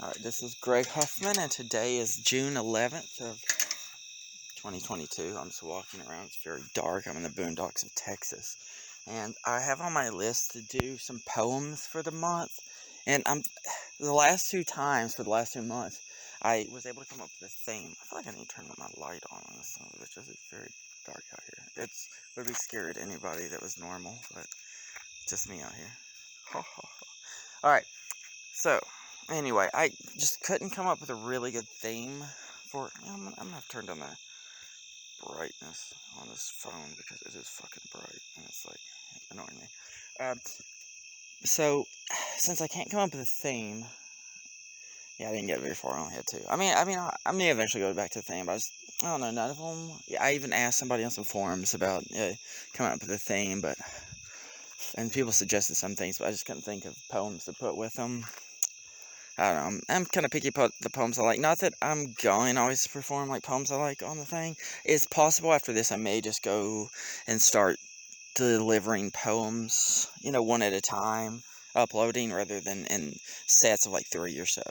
Alright, this is Greg Huffman, and today is June 11th of 2022. I'm just walking around. It's very dark. I'm in the boondocks of Texas. And I have on my list to do some poems for the month. And the last 2 times for the last 2 months, I was able to come up with a theme. I feel like I need to turn my light on this one. It's very dark out here. It would be scary to anybody that was normal, but just me out here. Alright. So, anyway, I just couldn't come up with a really good theme for it. I'm gonna have to turn down the brightness on this phone because it is fucking bright and it's like annoying me. So, since I can't come up with a theme, yeah, I didn't get very far. I only had 2. I may eventually go back to the theme, but I don't know, none of them. Yeah, I even asked somebody on some forums about coming up with a theme, and people suggested some things, but I just couldn't think of poems to put with them. I don't know, I'm kind of picky about the poems I like. Not that I'm going to always perform like poems I like on the thing. It's possible after this I may just go and start delivering poems, one at a time, uploading rather than in sets of like 3 or so.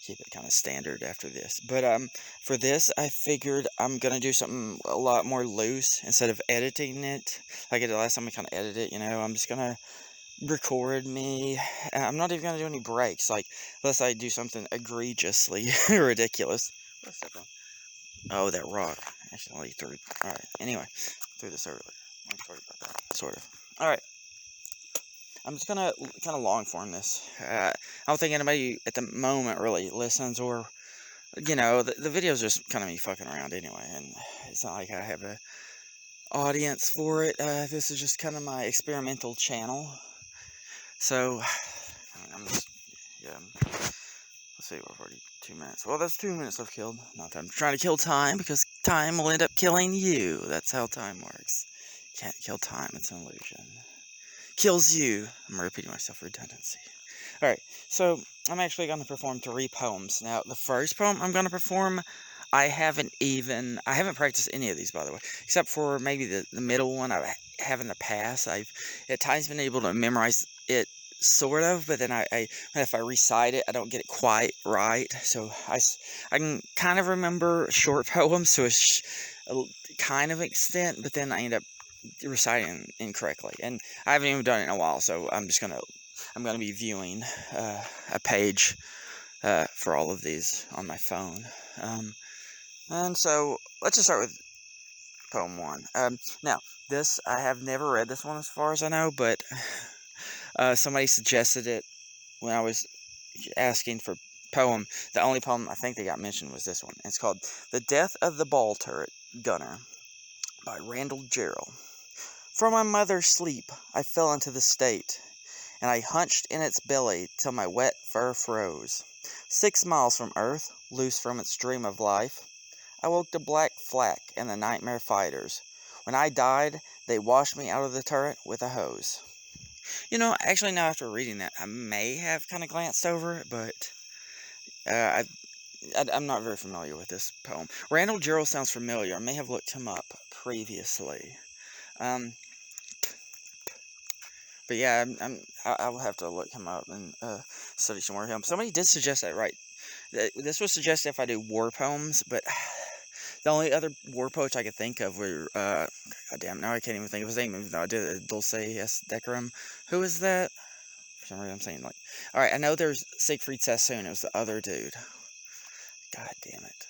Keep it kind of standard after this. But for this, I figured I'm going to do something a lot more loose instead of editing it. Like I did last time I kind of edited it, I'm just going to record me. I'm not even gonna do any breaks, unless I do something egregiously ridiculous. What's that? Oh, that rock. Actually, threw. Alright, anyway, threw this earlier. I'm sorry about that. Sort of. Alright. I'm just gonna kind of long form this. I don't think anybody at the moment really listens, or, the video's just kind of me fucking around anyway, and it's not like I have a audience for it. This is just kind of my experimental channel. So, let's see, we're already 2 minutes. Well, that's 2 minutes I've killed. Not that I'm trying to kill time, because time will end up killing you. That's how time works. Can't kill time, it's an illusion. Kills you. I'm repeating myself for redundancy. Alright, so I'm actually going to perform 3 poems. Now, the first poem I'm going to perform, I haven't practiced any of these, by the way, except for maybe the middle one I have in the past. I've at times been able to memorize it, sort of, but then if I recite it, I don't get it quite right. So I can kind of remember short poems to a kind of extent, but then I end up reciting incorrectly, and I haven't even done it in a while. So I'm gonna be viewing a page for all of these on my phone. And so let's just start with poem 1. Now, this, I have never read this one as far as I know, but somebody suggested it when I was asking for poem. The only poem I think they got mentioned was this one. It's called The Death of the Ball Turret Gunner by Randall Jarrell. From my mother's sleep, I fell into the state, and I hunched in its belly till my wet fur froze. 6 miles from Earth, loose from its dream of life, I woke to black flak and the nightmare fighters. When I died, they washed me out of the turret with a hose. Actually, now after reading that, I may have kind of glanced over it, but I'm not very familiar with this poem. Randall Jarrell sounds familiar. I may have looked him up previously. But yeah, I will have to look him up and study some more of him. Somebody did suggest that, right? This was suggested if I do war poems, but the only other war poets I could think of were, goddamn, now I can't even think of his name, even though I did Dulce S. Decorum. Who is that? For some reason I'm saying, alright, I know there's Siegfried Sassoon, it was the other dude. God damn it.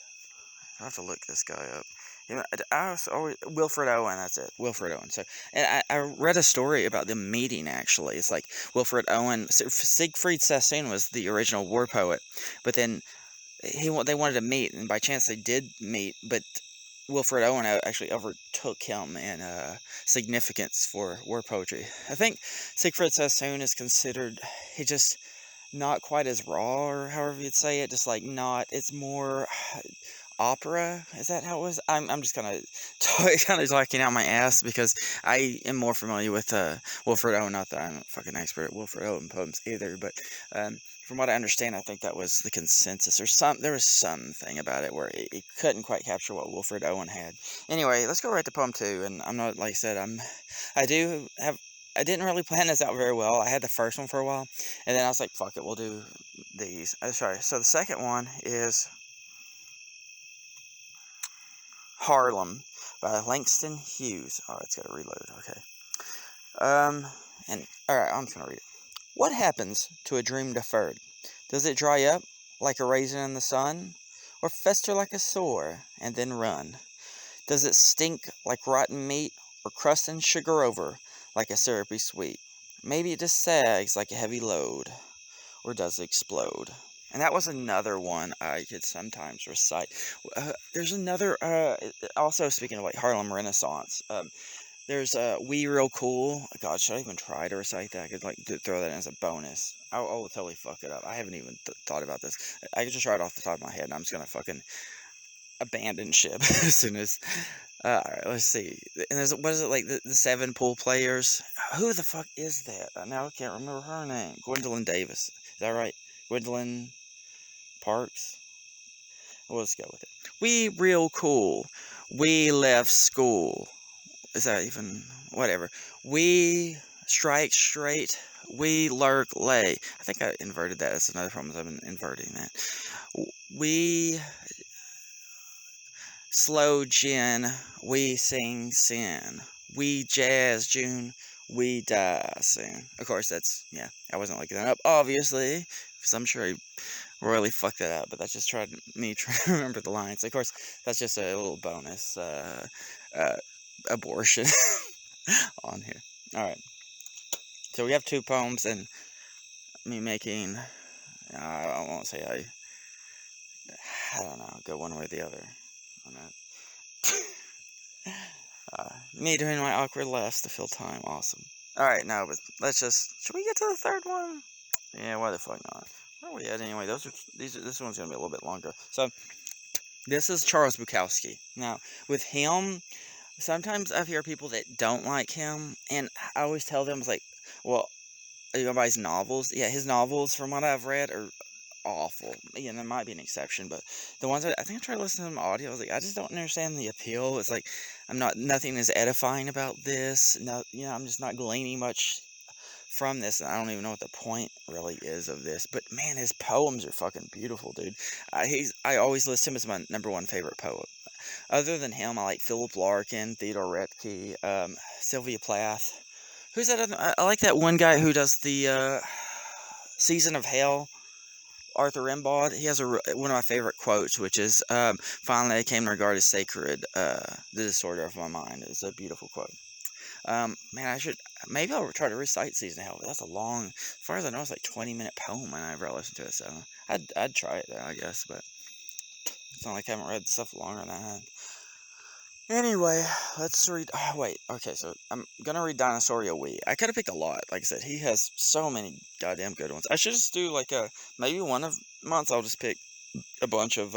I have to look this guy up. I was always, Wilfred Owen, that's it, Wilfred Owen. So, and I read a story about them meeting, actually. It's like Wilfred Owen, Siegfried Sassoon was the original war poet, but then they wanted to meet, and by chance they did meet, but Wilfred Owen actually overtook him in significance for war poetry. I think Siegfried Sassoon is considered, he just not quite as raw, or however you'd say it, it's more opera. Is that how it was? I'm just kind of talking out my ass because I am more familiar with Wilfred Owen. Not that I'm a fucking expert at Wilfred Owen poems either, but from what I understand, I think that was the consensus, or there was something about it where it couldn't quite capture what Wilfred Owen had. Anyway, let's go right to poem 2, and I'm not, like I said, I do have I didn't really plan this out very well. I had the first one for a while, and then I was like, fuck it, we'll do these. Sorry, so the second one is Harlem by Langston Hughes. Oh, it's got to reload, okay. And, alright, I'm just going to read it. What happens to a dream deferred? Does it dry up like a raisin in the sun? Or fester like a sore and then run? Does it stink like rotten meat? Or crust and sugar over like a syrupy sweet? Maybe it just sags like a heavy load. Or does it explode? And that was another one I could sometimes recite. There's another, also speaking of like Harlem Renaissance, there's We Real Cool. God, should I even try to recite that? I could like throw that in as a bonus. I'll totally fuck it up. I haven't even thought about this. I could just try it off the top of my head, and I'm just gonna fucking abandon ship as soon as. Alright, let's see. And there's, what is it, like the 7 pool players? Who the fuck is that? Now I can't remember her name. Gwendolyn Davis. Is that right? Gwendolyn Parks? We'll just go with it. We real cool. We left school. Is that even, whatever. We strike straight, we lurk lay. I think I inverted that. That's another problem, I've been inverting that. We slow gin, we sing sin. We jazz June, we die soon. Of course, that's, yeah, I wasn't looking that up, obviously, because I'm sure he royally fucked that up, but that's just trying to remember the lines. Of course, that's just a little bonus, abortion on here. Alright. So we have 2 poems and me making, I won't say I don't know, go one way or the other on that. Me doing my awkward laughs to fill time, awesome. Alright, now, but let's just, should we get to the third one? Yeah, why the fuck not? Where are we at anyway? This one's gonna be a little bit longer. So, this is Charles Bukowski. Now, with him, sometimes I hear people that don't like him, and I always tell them, it's like, well, are you gonna buy his novels? Yeah, his novels, from what I've read, are awful. Yeah, there might be an exception, but the ones I think I tried to listen to them audio, I was like, I just don't understand the appeal. It's like, nothing is edifying about this. No, I'm just not gleaning much from this, and I don't even know what the point really is of this. But man, his poems are fucking beautiful, dude. I always list him as my #1 favorite poet. Other than him, I like Philip Larkin, Theodore Roethke, Sylvia Plath. Who's that other? I like that one guy who does the Season of Hell, Arthur Rimbaud. He has one of my favorite quotes, which is, finally I came to regard as sacred the disorder of my mind. It's a beautiful quote. Man, maybe I'll try to recite Season of Hell, but that's a long, as far as I know, it's like 20-minute poem, and I never listened to it, so I'd try it though, I guess, but it's not like I haven't read stuff longer than that. Anyway, let's read, wait, okay, so I'm gonna read Dinosauria We. I could've picked a lot, like I said, he has so many goddamn good ones. I should just do, like, maybe one of months I'll just pick a bunch of,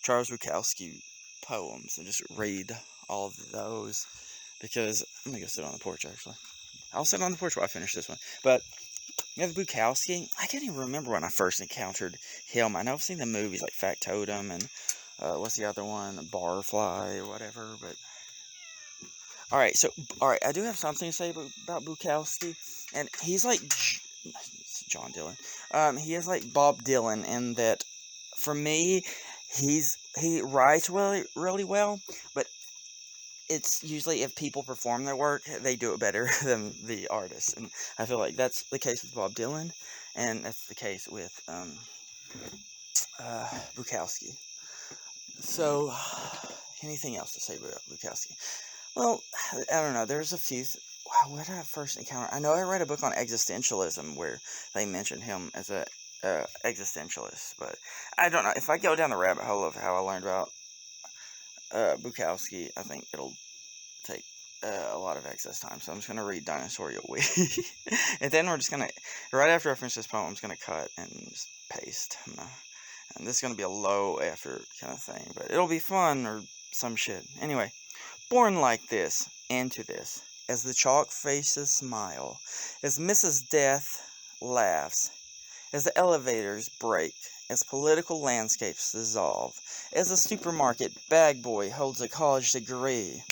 Charles Bukowski poems and just read all of those, because I'm gonna go sit on the porch, actually. I'll sit on the porch while I finish this one, but you know, the Bukowski, I can't even remember when I first encountered him. I know I've seen the movies like Factotum and what's the other one, Barfly or whatever, but alright, I do have something to say about Bukowski, and he's like John Dylan. He is like Bob Dylan in that, for me, he writes really, really well, but it's usually if people perform their work, they do it better than the artist, and I feel like that's the case with Bob Dylan, and that's the case with Bukowski. So, anything else to say about Bukowski? Well, I don't know, there's a few, wow, where did I first encounter, I know I read a book on existentialism where they mentioned him as a existentialist, but I don't know, if I go down the rabbit hole of how I learned about Bukowski, I think it'll take a lot of excess time, so I'm just going to read Dinosauria We, and then we're just going to, right after I finish this poem, I'm just going to cut and just paste, and this is going to be a low effort kind of thing, but it'll be fun, or some shit. Anyway, born like this, into this, as the chalk faces smile, as Mrs. Death laughs, as the elevators break, as political landscapes dissolve, as the supermarket bag boy holds a college degree,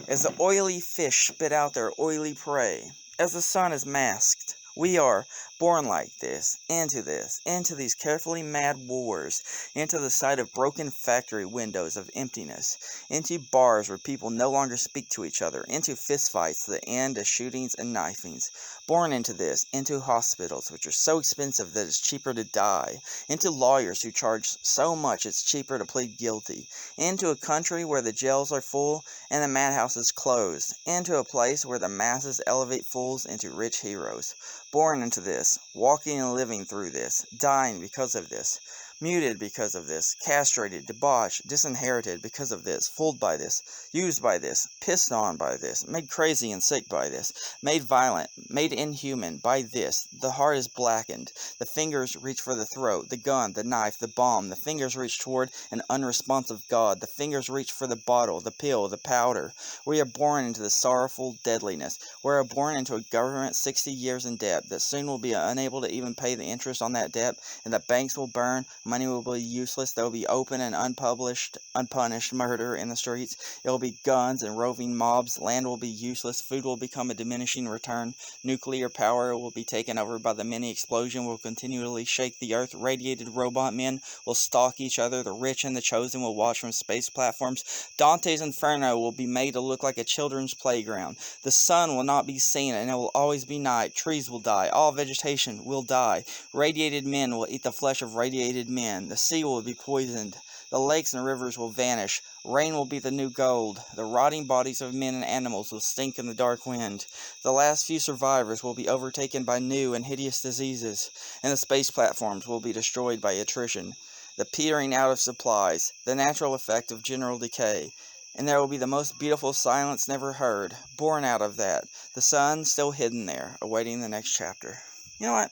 as the oily fish spit out their oily prey, as the sun is masked. We are born like this, into these carefully mad wars, into the sight of broken factory windows of emptiness, into bars where people no longer speak to each other, into fistfights that end as shootings and knifings. Born into this, into hospitals which are so expensive that it's cheaper to die, into lawyers who charge so much it's cheaper to plead guilty, into a country where the jails are full and the madhouses closed, into a place where the masses elevate fools into rich heroes. Born into this, walking and living through this, dying because of this, muted because of this, castrated, debauched, disinherited because of this, fooled by this, used by this, pissed on by this, made crazy and sick by this, made violent, made inhuman by this. The heart is blackened, the fingers reach for the throat, the gun, the knife, the bomb, the fingers reach toward an unresponsive God, the fingers reach for the bottle, the pill, the powder. We are born into the sorrowful deadliness. We are born into a government 60 years in debt that soon will be unable to even pay the interest on that debt, and the banks will burn, money will be useless, there will be open and unpunished murder in the streets, there will be guns and roving mobs, land will be useless, food will become a diminishing return, nuclear power will be taken over by the mini explosion, will continually shake the earth, radiated robot men will stalk each other, the rich and the chosen will watch from space platforms, Dante's Inferno will be made to look like a children's playground. The sun will not be seen, and it will always be night. Trees will die. All vegetation will die. Radiated men will eat the flesh of radiated men. The sea will be poisoned. The lakes and rivers will vanish. Rain will be the new gold. The rotting bodies of men and animals will stink in the dark wind. The last few survivors will be overtaken by new and hideous diseases, and the space platforms will be destroyed by attrition. The petering out of supplies, the natural effect of general decay, and there will be the most beautiful silence never heard, born out of that, the sun still hidden there, awaiting the next chapter. You know what?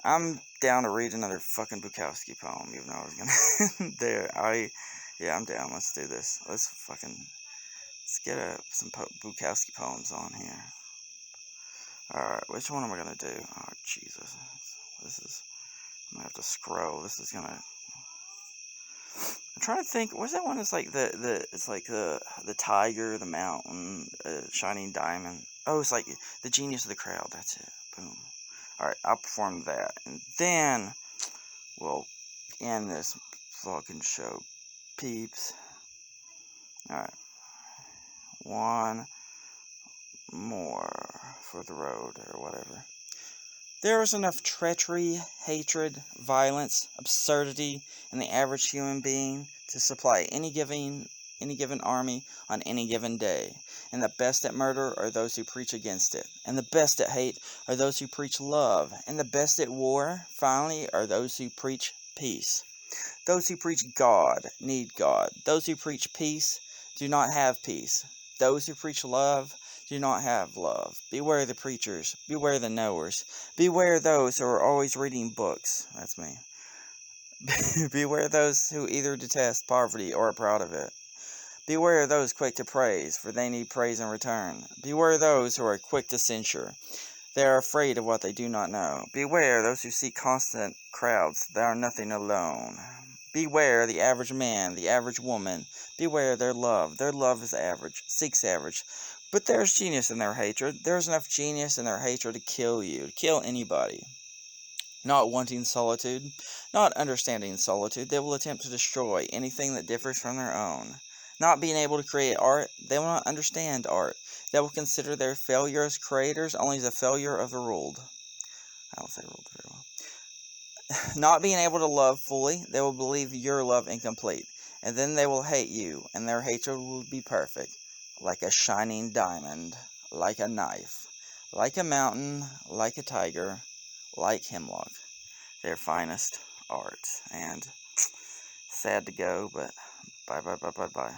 I'm down to read another fucking BUKOWSKI poem, even though I was gonna... Yeah, I'm down, let's do this. Let's get some BUKOWSKI poems on here. Alright, which one am I gonna do? Oh, Jesus. I'm gonna have to scroll, this is gonna... I'm trying to think. What's that one? It's like the tiger, the mountain, shining diamond. Oh, it's like the genius of the crowd. That's it. Boom. All right, I'll perform that, and then we'll end this fucking show, peeps. All right, one more for the road or whatever. There is enough treachery, hatred, violence, absurdity in the average human being to supply any given army on any given day. And the best at murder are those who preach against it. And the best at hate are those who preach love. And the best at war, finally, are those who preach peace. Those who preach God need God. Those who preach peace do not have peace. Those who preach love do not have love. Beware the preachers. Beware the knowers. Beware those who are always reading books. That's me. Beware those who either detest poverty or are proud of it. Beware those quick to praise, for they need praise in return. Beware those who are quick to censure. They are afraid of what they do not know. Beware those who seek constant crowds. They are nothing alone. Beware the average man, the average woman. Beware their love. Their love is average, seeks average. But there's genius in their hatred. There's enough genius in their hatred to kill you, to kill anybody. Not wanting solitude, not understanding solitude, they will attempt to destroy anything that differs from their own. Not being able to create art, they will not understand art. They will consider their failure as creators only as a failure of the ruled. I don't say ruled very well. Not being able to love fully, they will believe your love incomplete. And then they will hate you, and their hatred will be perfect. Like a shining diamond, like a knife, like a mountain, like a tiger, like hemlock. Their finest art. And sad to go, but bye.